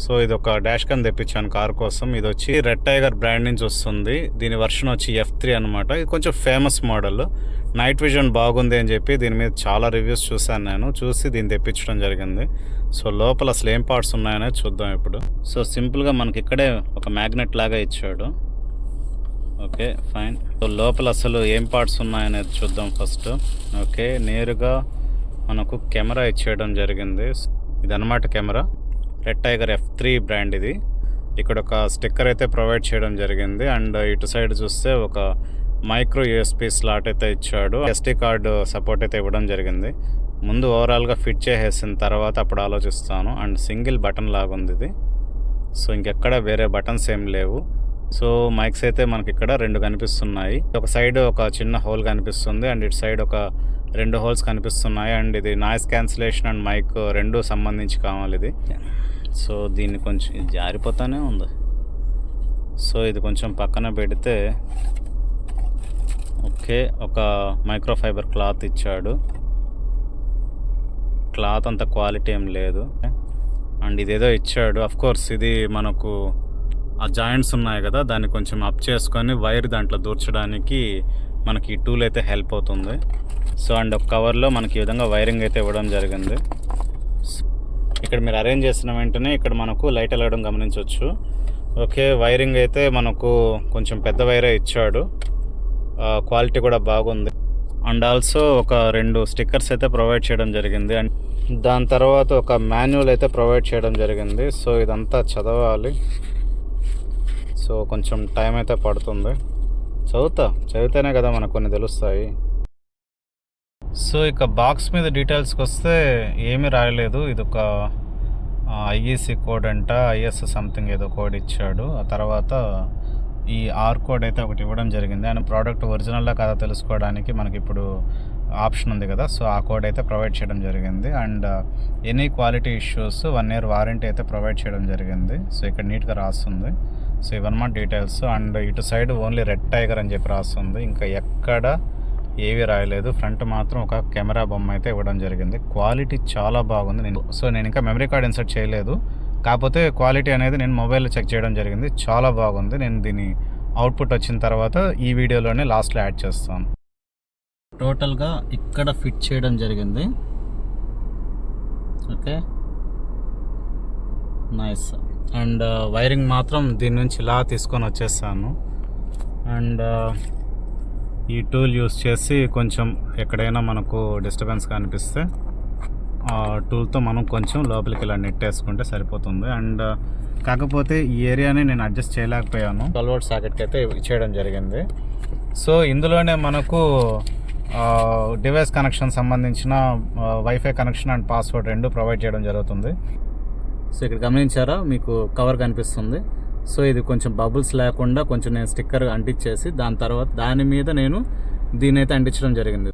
So ఇది ఒక dash cam తెప్పించాను కార్ కోసం. ఇది వచ్చి రెడ్ టైగర్ బ్రాండ్ నుంచి వస్తుంది. దీని వర్షన్ వచ్చి F3 అనమాట. ఇది కొంచెం ఫేమస్ మోడల్. నైట్ విజన్ బాగుంది అని చెప్పి దీని మీద చాలా రివ్యూస్ చూశాను నేను. చూసి దీన్ని తెప్పించడం జరిగింది. సో లోపల అసలు ఏం పార్ట్స్ ఉన్నాయనేది చూద్దాం ఇప్పుడు. సో సింపుల్గా మనకి ఇక్కడే ఒక మ్యాగ్నెట్ లాగా ఇచ్చాడు. Okay fine. సో లోపల అసలు ఏం పార్ట్స్ ఉన్నాయనేది చూద్దాం ఫస్ట్. ఓకే, నేరుగా మనకు కెమెరా ఇచ్చేయడం జరిగింది. ఇదన్నమాట camera. Red tiger F3 brand ఇది. ఇక్కడ ఒక స్టిక్కర్ అయితే ప్రొవైడ్ చేయడం జరిగింది. అండ్ ఇటు సైడ్ చూస్తే ఒక మైక్రో USB స్లాట్ అయితే ఇచ్చాడు. SD కార్డు సపోర్ట్ అయితే ఇవ్వడం జరిగింది. ముందు ఓవరాల్గా ఫిట్ చేసేసిన తర్వాత అప్పుడు ఆలోచిస్తాను. అండ్ సింగిల్ బటన్ లాగా ఉంది ఇది. సో ఇంకెక్కడ వేరే బటన్స్ ఏం లేవు. సో మైక్స్ అయితే మనకి ఇక్కడ 2 కనిపిస్తున్నాయి. ఒక సైడ్ ఒక చిన్న హోల్ కనిపిస్తుంది అండ్ ఇటు సైడ్ ఒక 2 హోల్స్ కనిపిస్తున్నాయి. అండ్ ఇది నాయిస్ క్యాన్సిలేషన్ అండ్ మైక్ 2 సంబంధించి కావాలి ఇది. సో దీన్ని కొంచెం జారిపోతానే ఉంది. సో ఇది కొంచెం పక్కన పెడితే ఓకే, ఒక మైక్రో ఫైబర్ క్లాత్ ఇచ్చాడు. క్లాత్ అంత క్వాలిటీ ఏం లేదు. అండ్ ఇదేదో ఇచ్చాడు. అఫ్ కోర్స్ ఇది మనకు ఆ జాయింట్స్ ఉన్నాయి కదా, దాన్ని కొంచెం అప్ చేసుకొని వైర్ దాంట్లో దూర్చడానికి మనకి ఈ టూల్ అయితే హెల్ప్ అవుతుంది. సో అండ్ ఒక కవర్లో మనకి ఈ విధంగా వైరింగ్ అయితే ఇవ్వడం జరిగింది. ఇక్కడ మీరు అరేంజ్ చేసిన వెంటనే ఇక్కడ మనకు లైట్ వెళ్ళడం గమనించవచ్చు. ఓకే, వైరింగ్ అయితే మనకు కొంచెం పెద్ద వైరే ఇచ్చాడు. క్వాలిటీ కూడా బాగుంది. అండ్ ఆల్సో ఒక 2 స్టిక్కర్స్ అయితే ప్రొవైడ్ చేయడం జరిగింది. అండ్ దాని తర్వాత ఒక మాన్యువల్ అయితే ప్రొవైడ్ చేయడం జరిగింది. సో ఇదంతా చదవాలి. సో కొంచెం టైం అయితే పడుతుంది. చదివితేనే కదా మనకు కొన్ని తెలుస్తాయి. సో ఇక బాక్స్ మీద డీటెయిల్స్కి వస్తే ఏమీ రాయలేదు. ఇది ఒక IEC కోడ్ అంట, IS సంథింగ్ ఏదో కోడ్ ఇచ్చాడు. ఆ తర్వాత ఈ R కోడ్ అయితే ఒకటి ఇవ్వడం జరిగింది. అండ్ ప్రోడక్ట్ ఒరిజినల్లా కదా తెలుసుకోవడానికి మనకి ఇప్పుడు ఆప్షన్ ఉంది కదా, సో ఆ కోడ్ అయితే ప్రొవైడ్ చేయడం జరిగింది. And any quality issues 1 year warranty అయితే ప్రొవైడ్ చేయడం జరిగింది. సో ఇక్కడ నీట్గా రాస్తుంది. సో ఇవన్నమాట డీటెయిల్స్. అండ్ ఇటు సైడ్ ఓన్లీ రెడ్ టైగర్ అని చెప్పి రాస్తుంది. ఇంకా ఎక్కడ ఏవి రాయలేదు. ఫ్రంట్ మాత్రం ఒక కెమెరా బొమ్మ అయితే ఇవ్వడం జరిగింది. క్వాలిటీ చాలా బాగుంది. నేను ఇంకా మెమరీ కార్డ్ ఇన్సర్ట్ చేయలేదు. కాకపోతే క్వాలిటీ అనేది నేను మొబైల్లో చెక్ చేయడం జరిగింది. చాలా బాగుంది. నేను దీని అవుట్పుట్ వచ్చిన తర్వాత ఈ వీడియోలోనే లాస్ట్లో యాడ్ చేస్తాను. టోటల్గా ఇక్కడ ఫిట్ చేయడం జరిగింది. Okay nice. అండ్ వైరింగ్ మాత్రం దీని నుంచి ఇలా తీసుకొని వచ్చేసాను. అండ్ ఈ టూల్ యూస్ చేసి కొంచెం ఎక్కడైనా మనకు డిస్టర్బెన్స్ కనిపిస్తే ఆ టూల్తో మనం కొంచెం లోపలికి ఇలా నెట్టేసుకుంటే సరిపోతుంది. అండ్ కాకపోతే ఈ ఏరియాని నేను అడ్జస్ట్ చేయలేకపోయాను. 12 volt సాకెట్కి అయితే ఇచ్చేయడం జరిగింది. సో ఇందులోనే మనకు డివైస్ కనెక్షన్ సంబంధించిన wifi connection and password 2 provide చేయడం జరుగుతుంది. సో ఇక్కడ గమనించారా, మీకు కవర్ కనిపిస్తుంది. సో ఇది కొంచెం బబుల్స్ లేకుండా కొంచెం నేను స్టిక్కర్ అంటించేసి దాని తర్వాత దాని మీద నేను దీని అయితే అంటించడం జరిగింది.